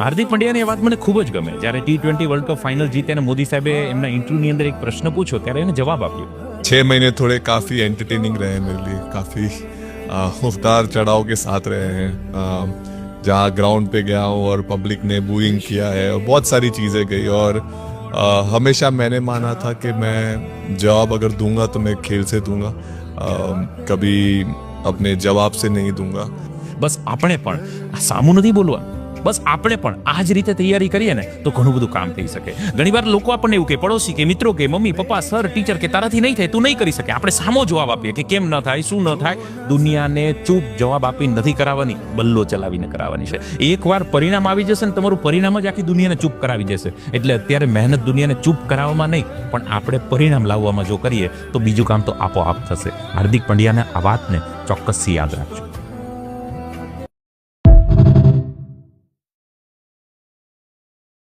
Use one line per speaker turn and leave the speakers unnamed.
હાર્દિક પંડ્યાની એ વાત મને ખૂબ જ ગમે. જ્યારે T20 વર્લ્ડ કપ ફાઇનલ જીતે અને મોદી સાહેબે એમના ઇન્ટરવ્યુની અંદર એક પ્રશ્ન પૂછ્યો ત્યારે એને જવાબ આપ્યો.
6 महीने थोड़े काफ़ी एंटरटेनिंग रहे हैं मेरे लिए, काफ़ी उतार चढ़ाव के साथ रहे हैं. जहाँ ग्राउंड पे गया हूँ और पब्लिक ने बूइंग किया है और बहुत सारी चीज़ें गई और हमेशा मैंने माना था कि मैं जवाब अगर दूंगा तो मैं खेल से दूंगा, कभी अपने जवाब से नहीं दूंगा.
બસ આપણે પણ સામું નથી બોલવા, બસ આપણે પણ આ જ રીતે તૈયારી કરીએ ને તો ઘણું બધું કામ થઈ શકે. ઘણીવાર લોકો આપણને એવું કે પડોશી કે મિત્રો કે મમ્મી પપ્પા સર ટીચર કે તારાથી નહીં થાય, તું નહીં કરી શકે. આપણે સામો જવાબ આપીએ કે કેમ ન થાય, શું ન થાય. દુનિયાને ચૂપ જવાબ આપીને નથી કરાવવાની, બલ્લો ચલાવીને કરાવવાની છે. એકવાર પરિણામ આવી જશે ને તમારું પરિણામ જ આખી દુનિયાને ચૂપ કરાવી દેશે. એટલે અત્યારે મહેનત દુનિયાને ચૂપ કરાવવામાં નહીં પણ આપણે પરિણામ લાવવામાં જો કરીએ તો બીજું કામ તો આપોઆપ થશે. હાર્દિક પંડ્યાના આ વાતને ચોક્કસથી યાદ રાખજો.